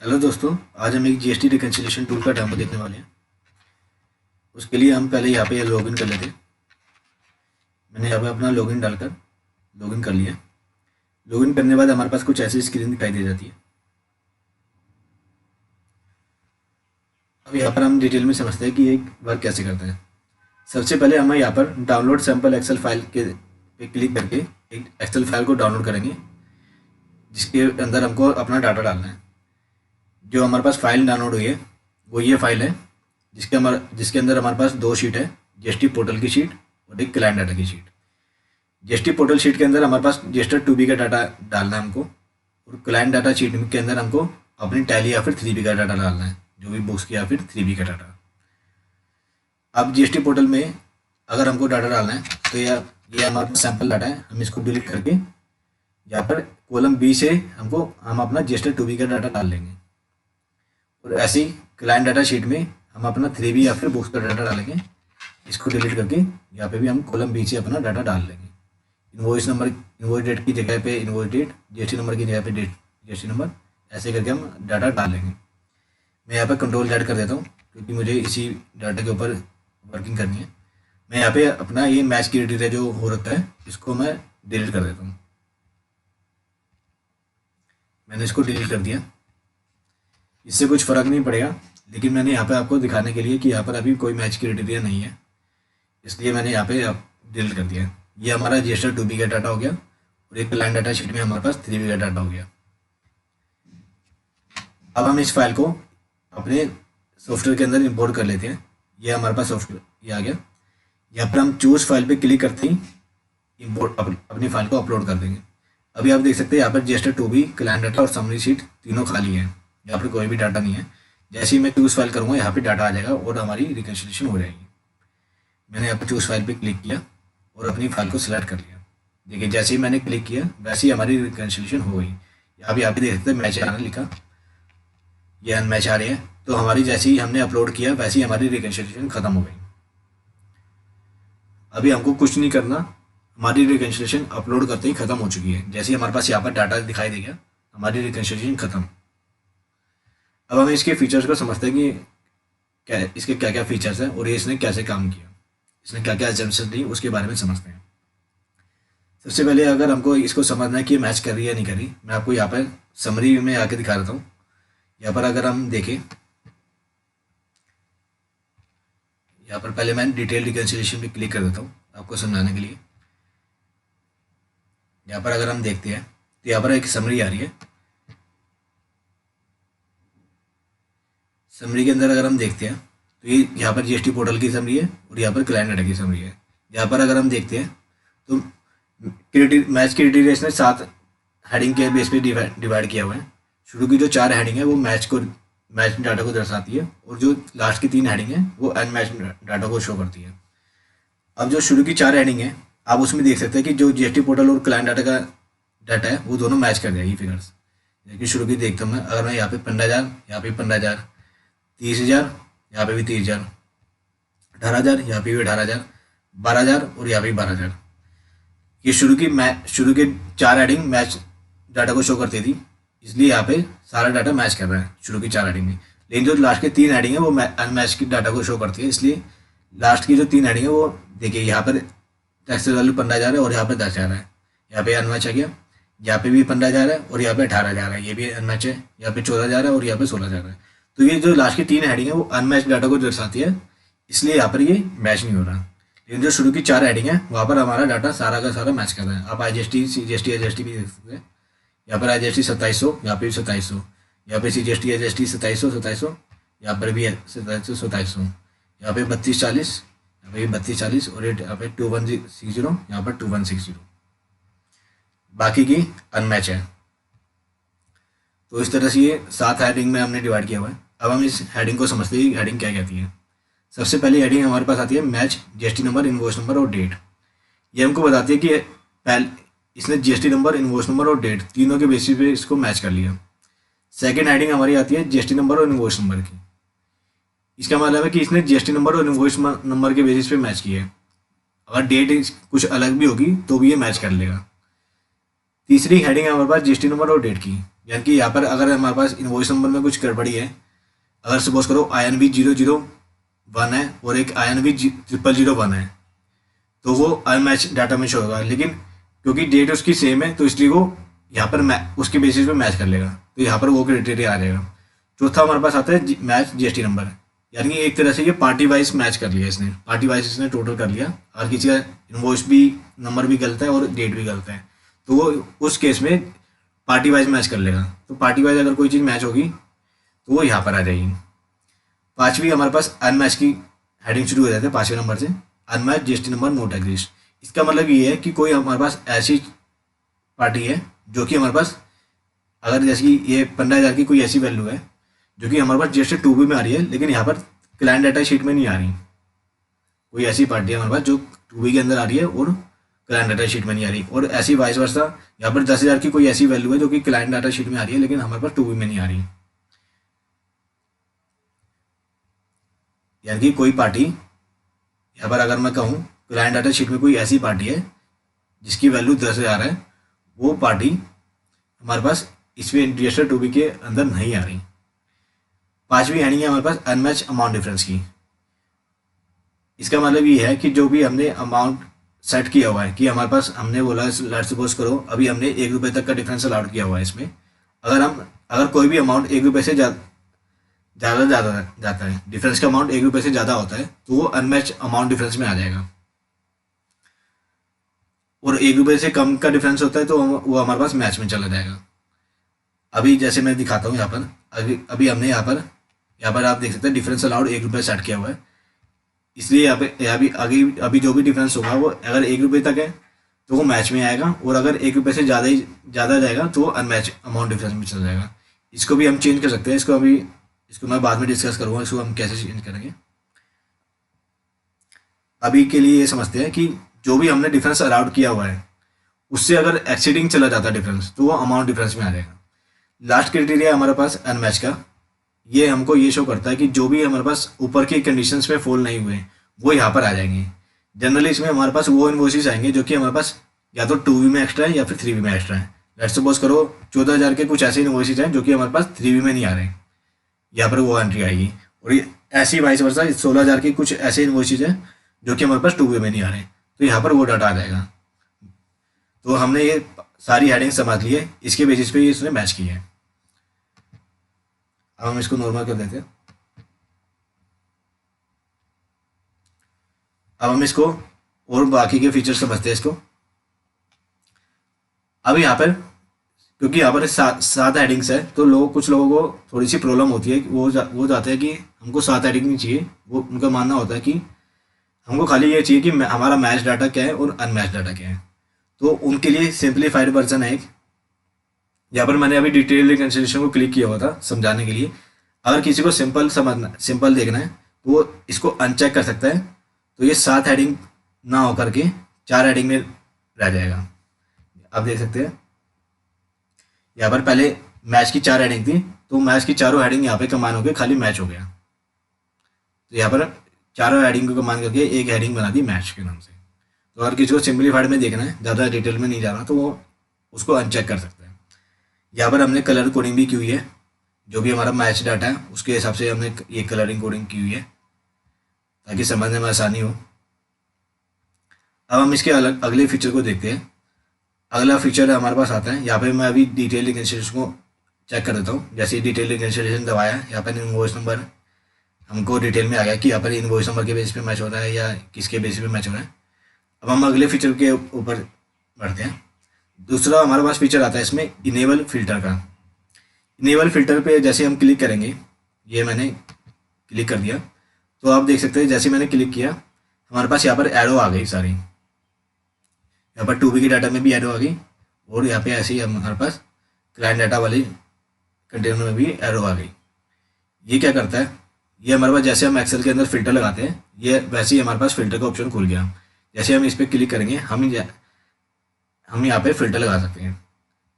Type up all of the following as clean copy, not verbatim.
Hello दोस्तों, आज हम एक जीएसटी रिकन्सिलिएशन टूल का डेमो देखने वाले हैं। उसके लिए हम पहले यहाँ पे लॉगिन कर लेते हैं। मैंने यहाँ पे अपना लॉगिन डालकर लॉगिन कर लिया। लॉगिन करने के बाद हमारे पास कुछ ऐसी स्क्रीन दिखाई दे जाती है। अब यहाँ पर हम डिटेल में समझते हैं कि ये वर्क कैसे करता है। सबसे पहले हम यहाँ पर डाउनलोड सैम्पल एक्सेल फाइल के पे क्लिक करके एक एक्सेल फाइल को डाउनलोड करेंगे, जिसके अंदर हमको अपना डाटा डालना है। जो हमारे पास फाइल डाउनलोड हुई है वो ये फाइल है, जिसके अंदर हमारे पास दो शीट है, जीएसटी पोर्टल की शीट और एक क्लाइंट डाटा की शीट। जीएसटी पोर्टल शीट के अंदर हमारे पास जीएसटी 2B का डाटा डालना है हमको, और क्लाइंट डाटा शीट के अंदर हमको अपनी टैली या फिर 3B का डाटा डालना है, जो भी बुक्स की या फिर 3B का डाटा। अब जीएसटी पोर्टल में अगर हमको डाटा डालना है तो ये हमारे पास सैम्पल डाटा है। हम इसको डिलीट करके यहाँ पर कॉलम बी से हम अपना जीएसटी 2B का डाटा डाल लेंगे, और ऐसे ही क्लाइंट डाटा शीट में हम अपना 3B या फिर बुक्स का डाटा डालेंगे। इसको डिलीट करके यहाँ पे भी हम कॉलम बी से अपना डाटा डाल लेंगे। इनवॉइस नंबर, इनवॉइस डेट की जगह पे इनवॉइस डेट, जीएसटी नंबर की जगह पे डेट जीएसटी नंबर, ऐसे करके हम डाटा डाल लेंगे। मैं यहाँ पे कंट्रोल Z कर देता हूँ क्योंकि मुझे इसी डाटा के ऊपर वर्किंग करनी है। मैं यहाँ पे अपना ये मैच क्राइटेरिया जो हो रखा है इसको मैं डिलीट कर देता हूँ। मैंने इसको डिलीट कर दिया। इससे कुछ फ़र्क नहीं पड़ेगा, लेकिन मैंने यहाँ पे आपको दिखाने के लिए कि यहाँ पर अभी कोई मैच क्राइटेरिया नहीं है, इसलिए मैंने यहाँ पे डिलीट कर दिया। ये हमारा जीएसटी 2B का डाटा हो गया, और एक क्लाइंट डाटा शीट में हमारे पास 3B का डाटा हो गया। अब हम इस फाइल को अपने सॉफ्टवेयर के अंदर इंपोर्ट कर लेते हैं। ये हमारे पास सॉफ्टवेयर ये आ गया। यहाँ पर हम चूज फाइल पे क्लिक करते ही इंपोर्ट अपनी फाइल को अपलोड कर देंगे। अभी आप देख सकते हैं यहाँ पर जीएसटी 2B, क्लाइंट डाटा और समरी शीट तीनों खाली है, यहाँ पर कोई भी डाटा नहीं है। जैसे ही मैं चूज फाइल करूँगा यहाँ पे डाटा आ जाएगा और हमारी रिकन्सिलिएशन हो जाएगी। मैंने यहाँ पर चूज फाइल पे क्लिक किया और अपनी फाइल को सिलेक्ट कर लिया। देखिए जैसे ही मैंने क्लिक किया वैसे ही हमारी रिकन्सिलिएशन हो गई। अभी आप देख सकते हैं मैच आना लिखा, ये अनमैच आ रही है। तो हमारी जैसे ही हमने अपलोड किया वैसे ही हमारी रिकन्सिलिएशन ख़त्म हो गई। अभी हमको कुछ नहीं करना, हमारी रिकन्सिलिएशन अपलोड करते ही ख़त्म हो चुकी है। जैसे ही हमारे पास यहाँ पर डाटा दिखाई दे गया, हमारी रिकन्सिलिएशन ख़त्म। अब हम इसके फीचर्स को समझते हैं कि इसके क्या क्या फीचर्स हैं और ये इसने कैसे काम किया, इसने क्या क्या एजम्पशन दी, उसके बारे में समझते हैं। सबसे पहले अगर हमको इसको समझना है कि मैच कर रही है या नहीं कर रही, मैं आपको यहाँ पर समरी में आके दिखा देता हूँ। यहाँ पर अगर हम देखें, यहाँ पर पहले मैं डिटेल रिकन्सिलिएशन पे क्लिक कर देता हूँ आपको समझाने के लिए। यहाँ पर अगर हम देखते हैं तो यहाँ पर एक समरी आ रही है। समरी के अंदर अगर हम देखते हैं तो ये यहाँ पर जीएसटी पोर्टल की समरी है और यहाँ पर क्लाइंट डाटा की समरी है। यहाँ पर अगर हम देखते हैं तो मैच क्राइटेरिया इसने 7 हेडिंग के बेस पे डिवाइड किया हुआ है। शुरू की जो 4 हेडिंग है वो मैच डाटा को दर्शाती है, और जो लास्ट की 3 हेडिंग है वो अनमैच डाटा को शो करती है। अब जो शुरू की 4 हेडिंग है आप उसमें देख सकते हैं कि जो जीएसटी पोर्टल और क्लाइंट डाटा का डाटा है वो दोनों मैच कर जाएगी फिगर्स। जैसे शुरू की देखता हूँ मैं, अगर मैं यहाँ पे 15,000, यहाँ पे 15,000, 30,000, यहाँ पे भी 30,000, 18,000, यहाँ पे भी 18,000, 12,000 और यहाँ पे भी 12,000। ये शुरू के 4 हेडिंग मैच डाटा को शो करती थी, इसलिए यहाँ पे सारा डाटा मैच कर रहा है शुरू की 4 हेडिंग में। लेकिन जो लास्ट के 3 हेडिंग है वो अनमैच की डाटा को शो करती है, इसलिए लास्ट की जो 3 हेडिंग है वो देखिए यहाँ पर टैक्स वैल्यू 15,000 है और यहाँ पे 10,000 है। यहाँ पे अनमैच आ गया, यहाँ पे भी 15,000 है और यहाँ पे 18,000 है, ये भी अनमैच है। यहाँ पे 14,000 है और यहाँ पे 16,000 है। तो ये जो लास्ट की 3 हेडिंग है वो अनमैच डाटा को दर्शाती है, इसलिए यहाँ पर ये मैच नहीं हो रहा। लेकिन जो शुरू की 4 हेडिंग है वहाँ पर हमारा डाटा सारा का सारा मैच कर रहा है। आप IGST, CGST, HST भी देख सकते हैं। यहाँ पर IGST 2700, यहाँ पे भी 2700, यहाँ पे CGST, HST 2700, यहाँ पर भी 2700, यहाँ पे 3240, यहाँ पे 3240 और यहाँ पे 2160, यहाँ पर 2160। बाकी की अनमैच है। तो इस तरह से ये 7 हेडिंग में हमने डिवाइड किया हुआ है। अब हम इस हेडिंग को समझते हैं हेडिंग क्या कहती है। सबसे पहली हेडिंग हमारे पास आती है match GST number, invoice number और डेट। ये हमको बताती है कि इसने जीएसटी नंबर, इनवॉइस नंबर और डेट तीनों के बेसिस पे इसको मैच कर लिया। सेकंड हेडिंग हमारी आती है जीएसटी नंबर और इनवॉइस नंबर की। इसका मतलब है कि इसने जीएसटी नंबर और इनवॉइस नंबर के बेसिस पे मैच किया है। अगर डेट कुछ अलग भी होगी तो भी ये मैच कर लेगा। तीसरी हेडिंग है हमारे पास जीएसटी नंबर और डेट की। यानी कि यहाँ पर अगर हमारे पास इनवॉइस नंबर में कुछ गड़बड़ी है, अगर सपोज करो INV 001 है और एक INV 0001 है, तो वो अनमैच डाटा में शो होगा। लेकिन क्योंकि डेट उसकी सेम है तो इसलिए वो यहाँ पर उसके बेसिस पे मैच कर लेगा, तो यहाँ पर वो क्राइटेरिया आ जाएगा। चौथा हमारे पास आता है मैच GST नंबर, यानी कि एक तरह से ये पार्टी वाइज मैच कर लिया इसने, पार्टी वाइज इसने टोटल कर लिया। अगर किसी का इनवॉइस भी नंबर भी गलत है और डेट भी गलत है तो वो उस केस में पार्टी वाइज मैच कर लेगा। तो पार्टी वाइज अगर कोई चीज़ मैच होगी तो वो यहाँ पर आ जाएगी। पाँचवीं हमारे पास अनमैच की हेडिंग शुरू हो जाती है 5वें नंबर से, unmatch GST number note exist. इसका मतलब ये है कि कोई हमारे पास ऐसी पार्टी है जो कि हमारे पास, अगर जैसे कि ये 15,000 की कोई ऐसी वैल्यू है जो कि हमारे पास GST 2B में आ रही है लेकिन यहाँ पर क्लाइंट डाटा शीट में नहीं आ रही। कोई ऐसी पार्टी है हमारे पास जो 2B के अंदर आ रही है और क्लाइंट डाटा शीट में नहीं आ रही, और ऐसी वाइस वर्सा यहाँ पर 10,000 की कोई ऐसी वैल्यू है जो कि क्लाइंट डाटा शीट में आ रही है लेकिन हमारे पास 2B में नहीं आ रही। यानी कि कोई पार्टी, यहाँ पर अगर मैं कहूँ क्लाइंट डाटा शीट में कोई ऐसी पार्टी है जिसकी वैल्यू 10,000 है, वो पार्टी हमारे पास इसमें GST 2B के अंदर नहीं आ रही। पांचवी हेडिंग है हमारे पास अनमैच अमाउंट डिफरेंस की। इसका मतलब ये है कि जो भी हमने अमाउंट सेट किया हुआ है कि हमारे पास, हमने बोला लेट सपोज करो अभी हमने 1 रुपये तक का डिफरेंस अलाउड किया हुआ है इसमें, अगर कोई भी अमाउंट 1 रुपये से ज़्यादा जाता है, डिफरेंस का अमाउंट 1 रुपये से ज़्यादा होता है तो वो अनमैच अमाउंट डिफरेंस में आ जाएगा। और 1 रुपये से कम का डिफरेंस होता है तो वो हमारे पास मैच में चला जाएगा। अभी जैसे मैं दिखाता हूँ यहाँ पर, अभी हमने यहाँ पर आप देख सकते हैं डिफरेंस अलाउड 1 रुपये सेट किया हुआ है, इसलिए यहाँ पे अभी जो भी डिफरेंस होगा वो अगर 1 रुपये तक है तो वो मैच में आएगा, और अगर 1 रुपये से ज़्यादा जाएगा तो वो अनमैच अमाउंट डिफरेंस में चला जाएगा। इसको भी हम चेंज कर सकते हैं, इसको मैं बाद में डिस्कस करूँगा इसको हम कैसे चेंज करेंगे। अभी के लिए ये समझते हैं कि जो भी हमने डिफरेंस अलाउड किया हुआ है उससे अगर एक्सीडिंग चला जाता है डिफरेंस तो वो अमाउंट डिफरेंस में आ जाएगा। लास्ट क्राइटेरिया हमारे पास अनमैच का, ये हमको ये शो करता है कि जो भी हमारे पास ऊपर की कंडीशंस में फॉल नहीं हुए वो यहाँ पर आ जाएंगे। जनरली इसमें हमारे पास वो इनवॉइसेस आएंगे जो कि हमारे पास या तो 2B में एक्स्ट्रा है या फिर 3B में एक्स्ट्रा है। लेट्स सपोज करो 14,000 के कुछ ऐसे इनवॉइसेस हैं जो कि हमारे पास 3B में नहीं आ रहे, यहाँ पर वो एंट्री आएगी। और ये ऐसी वाइस वर्सा 16,000 के कुछ ऐसे इनवॉइसेस हैं जो कि हमारे पास 2B में नहीं आ रहे, तो यहाँ पर वो डाटा आ जाएगा। तो हमने ये सारी हेडिंग समझ ली है, इसके बेसिस पे ये इसने मैच की है। अब हम इसको नॉर्मल कर देते हैं। अब हम इसको और बाकी के फीचर समझते हैं इसको। अब यहाँ पर क्योंकि यहाँ पर सात हेडिंग्स है तो कुछ लोगों को थोड़ी सी प्रॉब्लम होती है, वो चाहते हैं कि हमको 7 हेडिंग नहीं चाहिए। वो उनका मानना होता है कि हमको खाली ये चाहिए कि हमारा मैच डाटा क्या है और अनमैच डाटा क्या है। तो उनके लिए सिंप्लीफाइड वर्जन है एक, यहाँ पर मैंने अभी डिटेल रिकंसिलिएशन को क्लिक किया हुआ था समझाने के लिए। अगर किसी को सिंपल देखना है तो वो इसको अनचेक कर सकता है, तो ये 7 हेडिंग ना हो करके 4 हेडिंग में रह जाएगा। आप देख सकते हैं यहाँ पर पहले मैच की 4 हेडिंग थी, तो मैच की चारों हेडिंग यहाँ पे कमान हो गए, खाली मैच हो गया। तो यहाँ पर चारों हेडिंग को कमान करके एक हेडिंग बना दी मैच के नाम से। तो अगर किसी को सिंप्लीफाइड में देखना है, ज़्यादा डिटेल में नहीं जाना, तो वो उसको अनचेक कर सकता है। यहाँ पर हमने कलर कोडिंग भी की हुई है, जो भी हमारा मैच डाटा है उसके हिसाब से हमने ये कलरिंग कोडिंग की हुई है ताकि समझने में आसानी हो। अब हम इसके अगले फीचर को देखते हैं। अगला फीचर हमारे पास आता है, यहाँ पे मैं अभी डिटेल रिकंसिलिएशन को चेक कर देता हूँ। जैसे डिटेल रिकंसिलिएशन दबाया, यहाँ पर इनवॉइस नंबर हमको डिटेल में आ गया कि यहाँ पर इनवॉइस नंबर के बेस पे मैच हो रहा है या किसके बेस पे मैच हो रहा है। अब हम अगले फीचर के ऊपर बढ़ते हैं। दूसरा हमारे पास फीचर आता है इसमें इनेबल फिल्टर का। इनेबल फिल्टर पे जैसे हम क्लिक करेंगे, ये मैंने क्लिक कर दिया, तो आप देख सकते हैं जैसे मैंने क्लिक किया हमारे पास यहाँ पर एरो आ गई सारी। यहाँ पर 2B के डाटा में भी एरो आ गई, और यहाँ पे ऐसे ही हमारे पास क्लाइंट डाटा वाली कंटेनर में भी एरो आ गई। ये क्या करता है, ये हमारे पास जैसे हम एक्सेल के अंदर फिल्टर लगाते हैं, ये वैसे ही हमारे पास फिल्टर का ऑप्शन खुल गया। जैसे हम इस पर क्लिक करेंगे हम यहाँ पे फिल्टर लगा सकते हैं।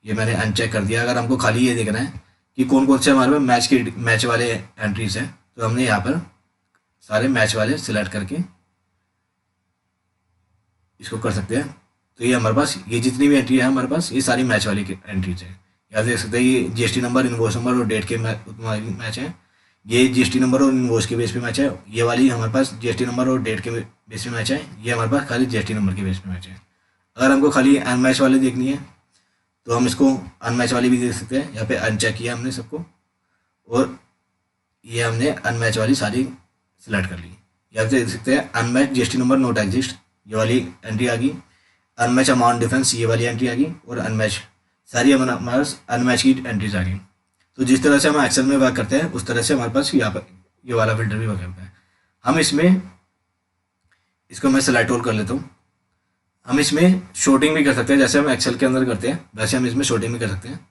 ये मैंने अनचेक कर दिया। अगर हमको खाली ये देखना है कि कौन कौन से हमारे पास मैच वाले एंट्रीज हैं, तो हमने यहाँ पर सारे मैच वाले सिलेक्ट करके इसको कर सकते हैं। तो ये हमारे पास ये जितनी भी एंट्री है हमारे पास, ये सारी मैच वाली एंट्रीज है। यहाँ देख सकते हैं ये जीएसटी नंबर, इनवॉइस नंबर और डेट के मैच है। ये जीएसटी नंबर और इनवॉइस के बेस पे मैच है। ये वाली हमारे पास जीएसटी नंबर और डेट के बेस पे मैच है। ये हमारे पास खाली जीएसटी नंबर के बेस पे मैच है। अगर हमको खाली अनमैच वाले देखनी है तो हम इसको अनमैच वाली भी देख सकते हैं। यहाँ पे अनचेक किया हमने सबको, और ये हमने अनमैच वाली सारी सिलेक्ट कर ली। यहाँ पे देख सकते हैं unmatch GST number not exist, ये वाली एंट्री आ गई। अनमैच अमाउंट डिफरेंस, ये वाली एंट्री आ गई। और अनमैच, सारी हमारे अनमैच की एंट्रीज आ गई। तो जिस तरह से हम एक्सेल में वर्क करते हैं उस तरह से हमारे पास यहाँ पर ये वाला फिल्टर भी वर्क करता है। हम इसमें, इसको मैं सेलेक्ट ऑल कर लेता हूँ। हम इसमें शॉर्टिंग भी कर सकते हैं, जैसे हम एक्सेल के अंदर करते हैं वैसे हम इसमें शॉर्टिंग भी कर सकते हैं।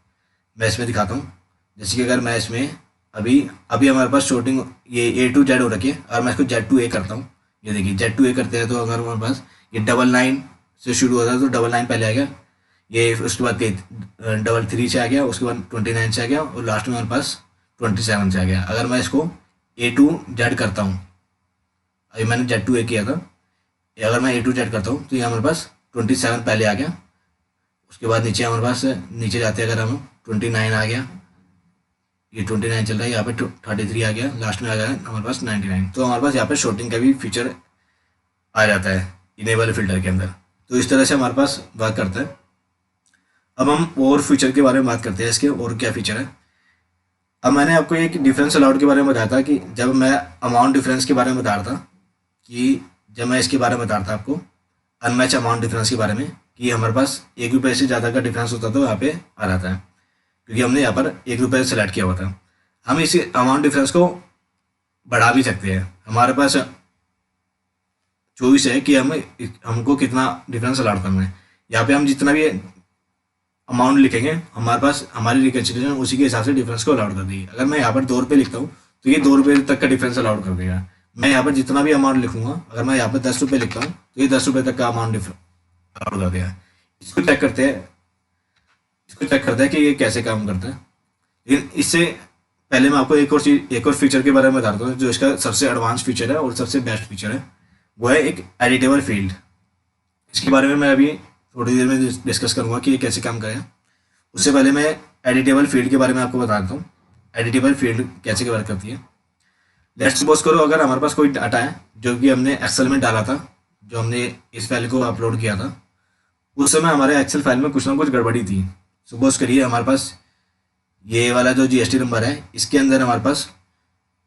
मैं इसमें दिखाता हूँ। जैसे कि अगर मैं इसमें अभी हमारे पास शॉर्टिंग ये A to Z हो रखी है, और मैं इसको Z to A करता हूँ। ये देखिए Z to A करते हैं तो अगर हमारे पास ये 99 से शुरू होता है तो 99 पहले आ गया, ये उसके बाद 33 से आ गया, उसके बाद 29 से आ गया, और लास्ट में हमारे पास 27 से आ गया। अगर मैं इसको A to Z करता हूँ, अभी मैंने Z to A किया था, अगर मैं A to Z करता हूँ तो ये हमारे पास 27 पहले आ गया। उसके बाद नीचे हमारे पास, नीचे जाते अगर हम 29 आ गया, ये 29 चल रहा है, यहाँ पे 33 आ गया, लास्ट में आ गया हमारे पास 99। तो हमारे पास यहाँ पे शॉर्टिंग का भी फीचर आ जाता है इनेबल फिल्टर के अंदर। तो इस तरह से हमारे पास वर्क करता है। अब हम और फीचर के बारे में बात करते हैं, इसके और क्या फीचर है। अब मैंने आपको एक डिफरेंस अलाउड के बारे में बताया था कि जब मैं अमाउंट डिफरेंस के बारे में बता रहा था, कि जब मैं इसके बारे में बता रहा था आपको अनमैच अमाउंट डिफरेंस के बारे में, कि हमारे पास ₹1 से ज़्यादा का डिफरेंस होता तो यहाँ पे आ रहा था, क्योंकि हमने यहाँ पर ₹1 सेलेक्ट किया हुआ था। हम इस अमाउंट डिफरेंस को बढ़ा भी सकते हैं। हमारे पास चॉइस है कि हमको कितना डिफरेंस अलाउड करना है। यहाँ पे हम जितना भी अमाउंट लिखेंगे हमारे पास हमारी रिकन्सिलेशन उसी के हिसाब से डिफरेंस को अलाउड कर देगी। अगर मैं यहाँ पर ₹2 लिखता हूँ तो ये ₹2 तक का डिफरेंस अलाउड कर देगा। मैं यहाँ पर जितना भी अमाउंट लिखूंगा, अगर मैं यहाँ पर ₹10 लिखता हूँ तो ये ₹10 तक का अमाउंट अलाउड कर देगा। इसको चेक करते हैं, कि ये कैसे काम करता है। लेकिन इससे पहले मैं आपको एक और फीचर के बारे में बताता हूँ जो इसका सबसे एडवांस फीचर है और सबसे बेस्ट फीचर है। वो है एक एडिटेबल फील्ड। इसके बारे में मैं अभी थोड़ी देर में डिस्कस करूंगा कि ये कैसे काम करेगा। उससे पहले मैं एडिटेबल फील्ड के बारे में आपको बता देता हूँ। एडिटेबल फील्ड कैसे वर्क करती है। लेट्स सपोज करो अगर हमारे पास कोई डाटा है जो कि हमने एक्सेल में डाला था, जो हमने इस फाइल को अपलोड किया था, उस समय हमारे एक्सेल फाइल में कुछ ना कुछ गड़बड़ी थी। सपोज करिए हमारे पास ये वाला जो जीएसटी नंबर है, इसके अंदर हमारे पास,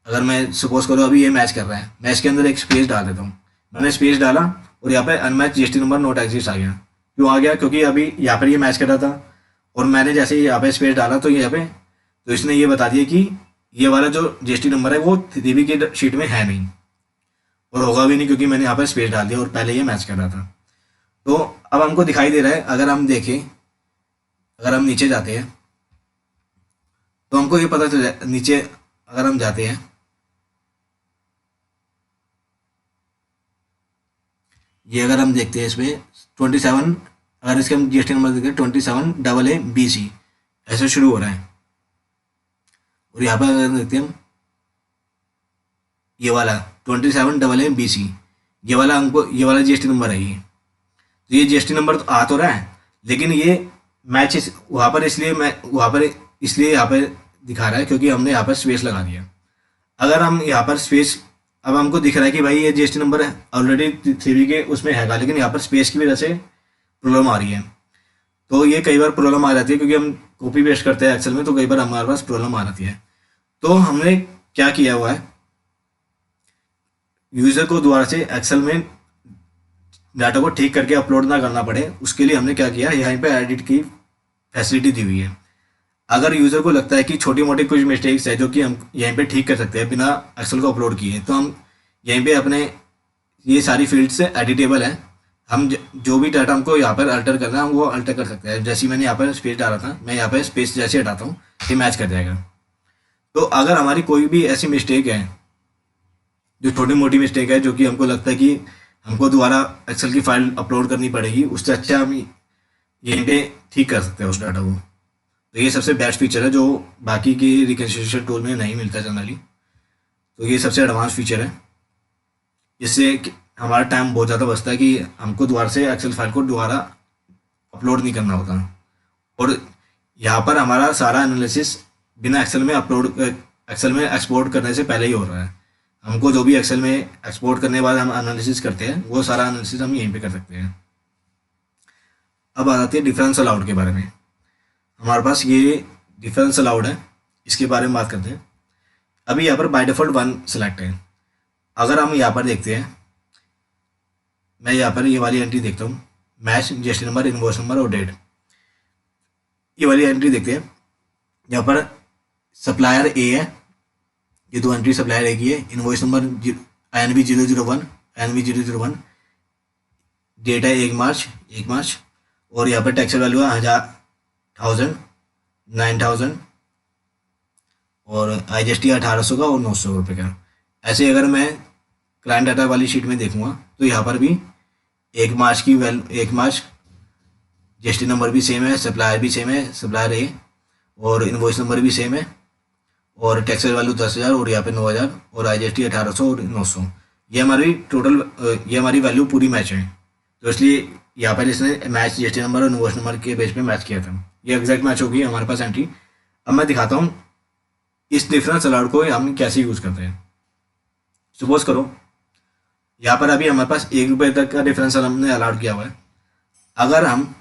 अगर मैं सपोज करो अभी ये मैच कर रहा है, मैं इसके अंदर एक स्पेस डाल देता हूँ। मैंने स्पेस डाला और यहाँ पे unmatch GST number not exist आ गया। क्यों आ गया? क्योंकि अभी यहाँ पर ये मैच कर रहा था और मैंने जैसे ही यहाँ पे स्पेस डाला तो यहाँ पे, तो इसने ये बता दिया कि ये वाला जो जीएसटी नंबर है वो 3B की शीट में है नहीं और होगा भी नहीं, क्योंकि मैंने यहाँ पर स्पेस डाल दिया और पहले ये मैच कर रहा था। तो अब हमको दिखाई दे रहा है, अगर हम देखें, अगर हम नीचे जाते हैं तो हमको ये पता चल जाए, नीचे अगर हम जाते हैं, ये अगर हम देखते हैं इसमें 27, अगर इसके हम जीएसटी नंबर देखते हैं 27AA BC ऐसे शुरू हो रहा है। और यहाँ पर अगर देखते हैं हम ये वाला 27AA BC, ये वाला हमको, ये वाला जीएसटी नंबर है ये। तो ये जीएसटी नंबर तो आ तो रहा है, लेकिन ये मैच वहाँ पर इसलिए यहाँ पर दिखा रहा है क्योंकि हमने यहाँ पर स्पेस लगा दिया। अगर हम यहाँ पर स्पेस, अब हमको दिख रहा है कि भाई ये जीएसटी नंबर ऑलरेडी 3B के उसमें हैगा, लेकिन यहाँ पर स्पेस की वजह से प्रॉब्लम आ रही है। तो ये कई बार प्रॉब्लम आ जाती है क्योंकि हम कॉपी पेस्ट करते हैं एक्सेल में, तो कई बार हमारे पास प्रॉब्लम आ जाती है। तो हमने क्या किया हुआ है, यूजर को दोबारा से एक्सेल में डाटा को ठीक करके अपलोड ना करना पड़े, उसके लिए हमने क्या किया, यहाँ पे एडिट की फैसिलिटी दी हुई है। अगर यूज़र को लगता है कि छोटी मोटी कुछ मिस्टेक्स है जो कि हम यहीं पे ठीक कर सकते हैं बिना एक्सेल को अपलोड किए, तो हम यहीं पे अपने, ये सारी फील्ड से एडिटेबल है। हम जो भी डाटा हमको यहाँ पर अल्टर करना है हम वो अल्टर कर सकते हैं। जैसे मैंने यहाँ पर स्पेस डाला था, मैं यहाँ पर स्पेस जैसे हटाता हूँ ये मैच कर जाएगा। तो अगर हमारी कोई भी ऐसी मिस्टेक है जो छोटी मोटी मिस्टेक है, जो कि हमको लगता है कि हमको दोबारा एक्सेल की फाइल अपलोड करनी पड़ेगी, उससे अच्छा हम यहीं पे ठीक कर सकते हैं उस डाटा को। तो ये सबसे बेस्ट फीचर है जो बाकी की रिकन्सिलिएशन टूल में नहीं मिलता जनरली। तो ये सबसे एडवांस फीचर है, इससे हमारा टाइम बहुत ज़्यादा बचता है कि हमको दोबारा से एक्सेल फाइल को दोबारा अपलोड नहीं करना होता। और यहाँ पर हमारा सारा एनालिसिस बिना एक्सेल में एक्सपोर्ट करने से पहले ही हो रहा है। हमको जो भी एक्सेल में एक्सपोर्ट करने के बाद हम एनालिसिस करते हैं वो सारा एनालिसिस हम यहीं पे कर सकते हैं। अब आ जाती है डिफरेंस अलाउड के बारे में। हमारे पास ये डिफरेंस अलाउड है, इसके बारे में बात करते हैं। अभी यहाँ पर बाय डिफ़ॉल्ट 1 सेलेक्ट है। अगर हम यहाँ पर देखते हैं, मैं यहाँ पर ये वाली एंट्री देखता हूँ, match GST number, invoice number और डेट, ये वाली एंट्री देखते हैं। यहाँ पर सप्लायर ए है, ये 2 एंट्री सप्लायर ए की है। Invoice number INV001, INV001, date है 1 मार्च, और यहाँ पर टैक्स वैल्यू है 1000, 9000 और IGST 1800 का और 900 रुपये का। ऐसे अगर मैं क्लाइंट डाटा वाली शीट में देखूंगा तो यहाँ पर भी 1 मार्च GST नंबर भी सेम है, सप्लायर भी सेम है, सप्लायर ए, और इनवॉइस नंबर भी सेम है, और टैक्स वैल्यू 10,000 और यहाँ पे 9,000 और IGST 1800 और 900। ये हमारी टोटल ये हमारी वैल्यू पूरी मैच है। तो इसलिए यहाँ पर इसने मैच GST नंबर और इनवॉइस नंबर के बेस पे मैच किया था। ये एग्जैक्ट मैच होगी हमारे पास एंट्री। अब मैं दिखाता हूँ इस डिफरेंस अलाउड को हम कैसे यूज़ करते हैं। सपोज करो यहाँ पर अभी हमारे पास 1 रुपये तक का डिफरेंस हमने अलाउड किया हुआ है। अगर हम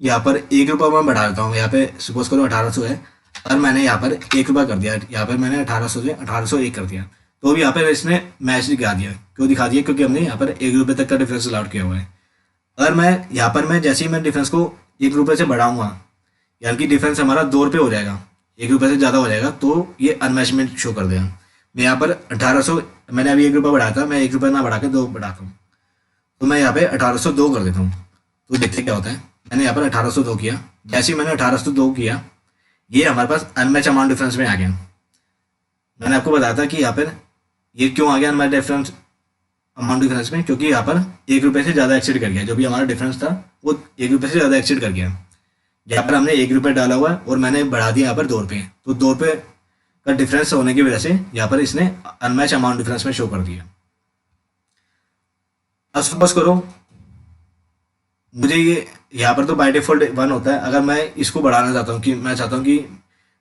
यहाँ पर 1 रुपये मैं बढ़ा देता हूँ, यहाँ पे सपोज करो 1800 है, और मैंने यहाँ पर 1 रुपये कर दिया, यहाँ पर मैंने 1800 से 1801 कर दिया, तो भी यहाँ पर इसने मैच दिखा दिया। क्यों दिखा दिया? क्योंकि हमने यहाँ पर 1 रुपये तक का डिफरेंस अलाउड किया हुआ है। अगर मैं यहाँ पर जैसे ही मैं डिफरेंस को 1 रुपये से बढ़ाऊंगा, यानी कि डिफरेंस हमारा 2 रुपये हो जाएगा, 1 रुपये से ज़्यादा हो जाएगा, तो ये अनमैचमेंट शो कर देगा। मैं यहाँ पर 1800, मैंने अभी 1 रुपये बढ़ाया था, मैं 1 रुपये ना बढ़ा के 2 बढ़ाता हूँ, तो मैं यहाँ पे 1802 कर देता हूँ। तो देखते क्या होता है। मैंने यहाँ पर 1802 किया, जैसे ही मैंने 1802 किया, ये हमारे पास अनमैच अमाउंट डिफरेंस में आ गया। मैंने आपको बताया था कि यहाँ पर ये क्यों आ गया अनमैच डिफरेंस अमाउंट डिफरेंस में, क्योंकि यहाँ पर 1 रुपये से ज़्यादा एक्सीड कर गया। जो भी हमारा डिफरेंस था वो 1 रुपये से ज़्यादा एक्सीड कर गया। यहाँ पर हमने 1 रुपये डाला हुआ है और मैंने बढ़ा दिया यहाँ पर 2 रुपये, तो 2 रुपये का डिफरेंस होने की वजह से यहाँ पर इसने अनमैच अमाउंट डिफरेंस में शो कर दिया। अब सपोज करो मुझे ये यहाँ पर तो बाय डिफॉल्ट 1 होता है। अगर मैं इसको बढ़ाना चाहता हूँ कि मैं चाहता हूँ कि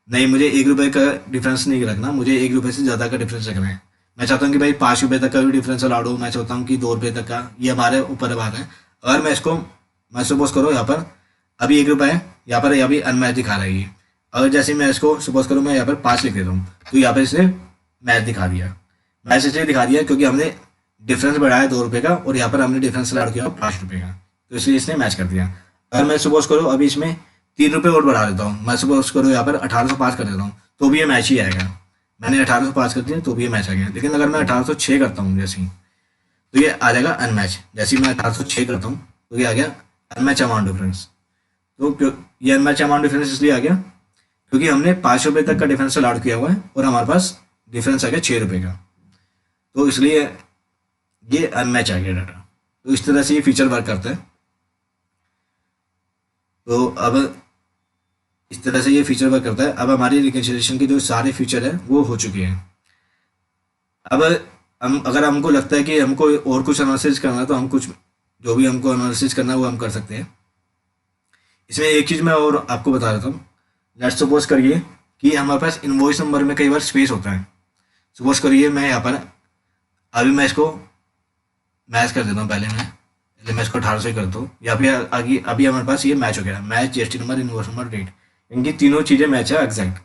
नहीं, मुझे 1 रुपये का डिफरेंस नहीं रखना, मुझे 1 रुपये से ज़्यादा का डिफरेंस रखना है। मैं चाहता हूँ कि भाई 5 रुपये तक का भी डिफरेंस अलाउड हो, मैं चाहता हूँ कि 2 रुपये तक का, ये हमारे ऊपर बात है। अगर मैं सपोज करो यहाँ पर अभी 1 रुपये है, यहाँ पर अभी अनमैच दिखा रहा है ये। अगर जैसे मैं इसको सपोज करूँ मैं यहाँ पर 5 लिख देता हूँ, तो यहाँ पर इसने मैच दिखा दिया। मैच इसलिए दिखा दिया क्योंकि हमने डिफरेंस बढ़ाया 2 रुपये का और यहाँ पर हमने डिफरेंस अलाउड किया 5 रुपये का, तो इसलिए इसने मैच कर दिया। अगर मैं सपोज करो अभी इसमें 3 रुपये और बढ़ा देता हूँ, मैं सपोज करो यहाँ पर 1805 कर देता हूँ, तो भी ये मैच ही आएगा। मैंने 1805 कर दिया तो भी ये मैच आ गया। लेकिन अगर मैं 1806 करता हूँ जैसे ही, तो ये आ जाएगा अनमैच। जैसे ही मैं 1806 करता हूँ तो ये आ गया अनमैच अमाउंट डिफरेंस। तो ये अनमैच अमाउंट डिफरेंस इसलिए आ गया क्योंकि हमने 5 रुपये तक का डिफरेंस अलाउड किया हुआ है और हमारे पास डिफरेंस आ गया 6 रुपये का, तो इसलिए ये अनमैच आ गया डाटा। तो इस तरह से ये फीचर वर्क करता है। तो अब इस तरह से ये फीचर वर्क करता है। अब हमारी रिकन्सिलिएशन के जो सारे फीचर हैं वो हो चुके हैं। अब अगर हमको लगता है कि हमको और कुछ एनालिसिस करना है, तो हम कुछ जो भी हमको एनालिसिस करना है वो हम कर सकते हैं। इसमें एक चीज़ मैं और आपको बता देता हूँ। लेट्स सपोज करिए कि हमारे पास इनवॉइस नंबर में कई बार स्पेस होता है। सपोज करिए मैं यहाँ पर अभी मैं इसको मैच कर देता हूँ, पहले मैं इसको 1800 ही करता हूँ। या फिर आगे अभी हमारे पास ये मैच हो गया, match GST number, invoice number, date, इनकी तीनों चीज़ें मैच है एग्जैक्ट।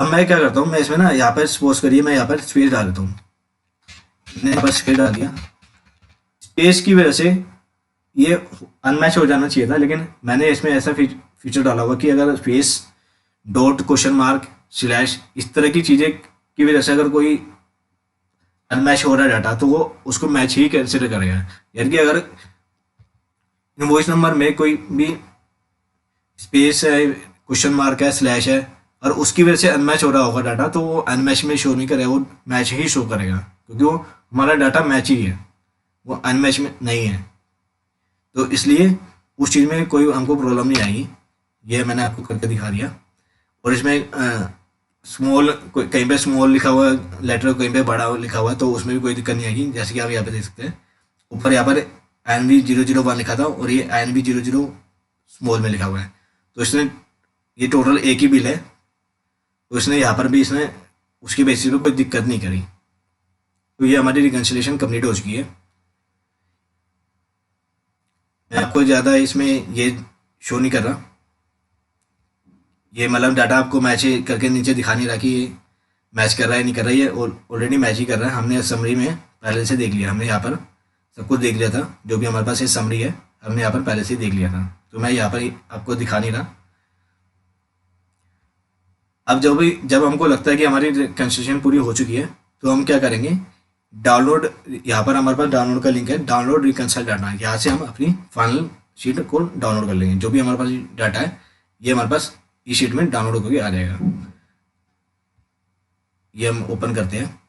अब मैं क्या करता हूँ, मैं इसमें ना यहाँ पर सपोज करिए मैं यहाँ पर स्पेस डाल देता हूँ। मैंने यहाँ पर स्पेस डाल दिया, स्पेस की वजह से ये अनमैच हो जाना चाहिए था, लेकिन मैंने इसमें ऐसा फीचर डाला हुआ कि अगर space, dot, question mark, slash, इस तरह की चीज़ें की वजह से अगर कोई अनमैच हो रहा है डाटा, तो वो उसको मैच ही कंसिडर करेगा। यानी कि अगर इनवॉइस नंबर में कोई भी स्पेस है, क्वेश्चन मार्क है, स्लैश है, और उसकी वजह से अनमैच हो रहा होगा डाटा, तो वो अनमैच में शो नहीं करेगा, वो मैच ही शो करेगा, क्योंकि वो हमारा डाटा मैच ही है, वो अनमैच में नहीं है। तो इसलिए उस चीज़ में कोई हमको प्रॉब्लम नहीं आएगी। ये मैंने आपको करके दिखा दिया। और इसमें स्मॉल, कहीं पे स्मॉल लिखा हुआ लेटर, कहीं पे बड़ा लिखा हुआ है, तो उसमें भी कोई दिक्कत नहीं आएगी। जैसे कि आप यहाँ पे देख सकते हैं, ऊपर यहाँ पर INV001 लिखा था और ये INV00 स्मॉल में लिखा हुआ है, तो इसने ये टोटल एक ही बिल है, तो इसने यहाँ पर भी इसने उसके बेसिस पे कोई दिक्कत नहीं करी। तो ये हमारी रिकन्सिलेशन कंप्लीट हो चुकी है। मैं आपको ज़्यादा इसमें ये शो नहीं कर रहा, ये मतलब डाटा आपको मैच करके नीचे दिखा नहीं रहा कि ये मैच कर रहा है नहीं कर रहा है, ये ऑलरेडी मैच ही कर रहा है। हमने समरी में पहले से देख लिया, हमने यहाँ पर सब कुछ देख लिया था, जो भी हमारे पास ये समरी है हमने यहाँ पर पहले से ही देख लिया था, तो मैं यहाँ पर आपको दिखा नहीं रहा। अब जब हमको लगता है कि हमारी कंस्ट्रक्शन पूरी हो चुकी है, तो हम क्या करेंगे, डाउनलोड, यहाँ पर हमारे पास डाउनलोड का लिंक है, डाउनलोड रिकंसाइल डाटा, यहाँ से हम अपनी फाइनल शीट को डाउनलोड कर लेंगे। जो भी हमारे पास डाटा है ये हमारे पास इस शीट में डाउनलोड होकर आ जाएगा। ये हम ओपन करते हैं,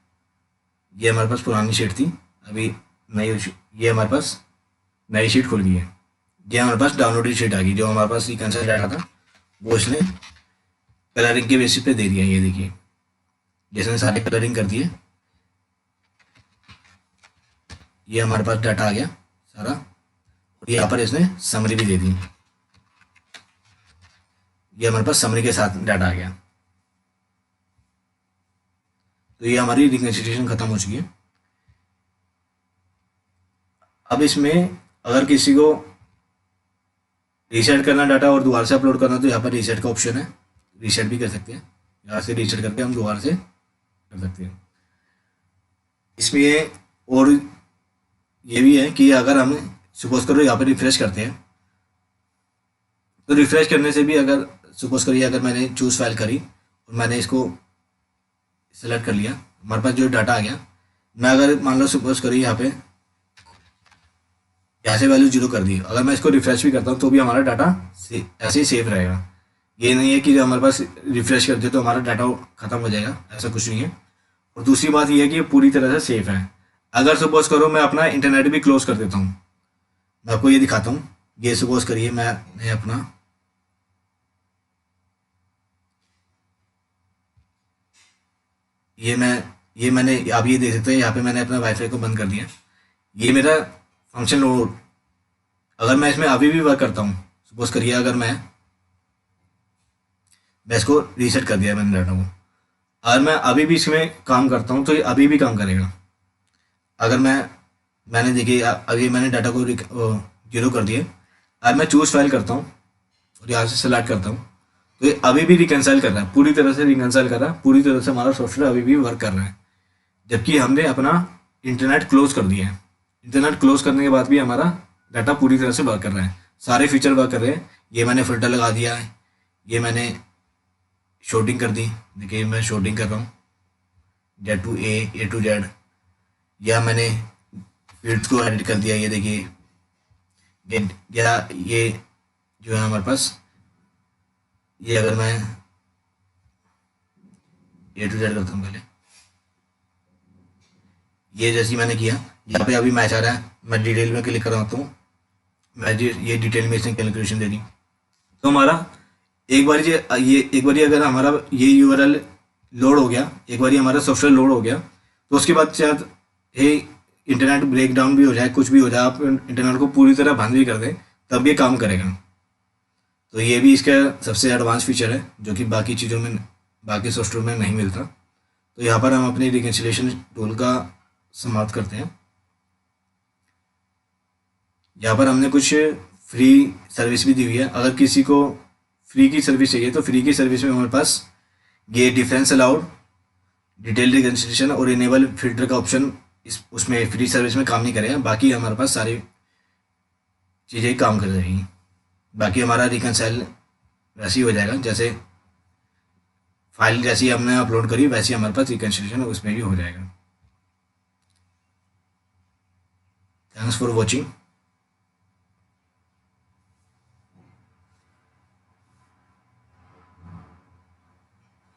ये हमारे पास पुरानी शीट थी, अभी नई, ये हमारे पास नई शीट खुल गई है। ये हमारे पास डाउनलोडेड शीट आ गई, जो हमारे पास रिकंसाइल डाटा था वो इसने कलरिंग के बेसिस पे दे दिया। ये देखिए जैसे सारे कलरिंग कर दिए, ये हमारे पास डाटा आ गया सारा, और यहाँ पर इसने समरी भी दे दी, ये हमारे पास समरी के साथ डाटा आ गया। तो ये हमारी रिकन्सिलिएशन खत्म हो चुकी है। अब इसमें अगर किसी को रीसेट करना डाटा और दोबारा से अपलोड करना, तो यहाँ पर रीसेट का ऑप्शन है, रीसेट भी कर सकते हैं, यहाँ से रीसेट करके हम दोबारा से कर सकते हैं। इसमें और ये भी है कि अगर हम सपोज करो यहाँ पर रिफ्रेश करते हैं, तो रिफ्रेश करने से भी अगर सपोज करिए अगर मैंने चूज़ फाइल करी और मैंने इसको सेलेक्ट कर लिया, हमारे पास जो डाटा आ गया, मैं अगर मान लो सपोज करिए यहाँ पे यहाँ से वैल्यू 0 कर दी, अगर मैं इसको रिफ्रेश भी करता हूँ तो भी हमारा डाटा ऐसे ही सेव रहेगा। ये नहीं है कि हमारे पास रिफ्रेश कर दे तो हमारा डाटा खत्म हो जाएगा, ऐसा कुछ नहीं है। और दूसरी बात ये है कि ये पूरी तरह से सेफ है। अगर सपोज करो मैं अपना इंटरनेट भी क्लोज कर देता हूँ, मैं आपको ये दिखाता हूँ, ये सपोज करिए मैं अपना ये मैंने आप ये देख सकते हैं, यहाँ पे मैंने अपना वाईफाई को बंद कर दिया, ये मेरा फंक्शन लोड। अगर मैं इसमें अभी भी वर्क करता हूँ, सपोज करिए अगर मैं इसको रीसेट कर दिया मैंने डाटा को, अगर मैं अभी भी इसमें काम करता हूँ तो ये अभी भी काम करेगा। अगर मैंने देखिए अभी मैंने डाटा को 0 कर दिया, अगर मैं चूज़ फाइल करता हूँ और यहाँ से सेलेक्ट करता हूँ, तो ये अभी भी रिकंसाइल कर रहा है, पूरी तरह से रिकंसाइल कर रहा है, पूरी तरह से हमारा सॉफ्टवेयर अभी भी वर्क कर रहा है, जबकि हमने अपना इंटरनेट क्लोज कर दिया है। इंटरनेट क्लोज करने के बाद भी हमारा डाटा पूरी तरह से वर्क कर रहा है, सारे फीचर वर्क कर रहे हैं। ये मैंने फिल्टर लगा दिया है, ये मैंने शॉर्टिंग कर दी, देखिए मैं शॉर्टिंग कर रहा हूँ Z to A to Z, या मैंने फील्ड्स को एडिट कर दिया, ये देखिए या ये जो है हमारे पास, ये अगर मैं A to Z करता हूँ पहले, ये जैसे मैंने किया, यहाँ पे अभी मैच आ रहा है, मैं डिटेल में क्लिक कराता हूँ, मैं ये डिटेल में इसने कैलकुलेशन दे दी। तो हमारा एक बार अगर हमारा ये URL लोड हो गया, एक बार हमारा सॉफ्टवेयर लोड हो गया, तो उसके बाद शायद ये इंटरनेट ब्रेकडाउन भी हो जाए, कुछ भी हो जाए, आप इंटरनेट को पूरी तरह बंद भी कर दें तब ये काम करेगा। तो ये भी इसका सबसे एडवांस फीचर है जो कि बाकी चीज़ों में, बाकी सॉफ्टवेयर में नहीं मिलता। तो यहाँ पर हम अपनी रिकन्सिलिएशन टूल का समाप्त करते हैं। यहाँ पर हमने कुछ फ्री सर्विस भी दी हुई है, अगर किसी को फ्री की सर्विस चाहिए तो फ्री की सर्विस में हमारे पास ये डिफरेंस अलाउड, डिटेल रिकन्सिलिएशन और इनेबल फिल्टर का ऑप्शन उसमें फ्री सर्विस में काम नहीं करेगा, बाकी हमारे पास सारी चीज़ें काम कर जाएगी। बाकी हमारा रिकन्साइल वैसे ही हो जाएगा, जैसे फाइल जैसी हमने अपलोड करी वैसे हमारे पास रिकन्सिलिएशन उसमें भी हो जाएगा। Thanks for watching.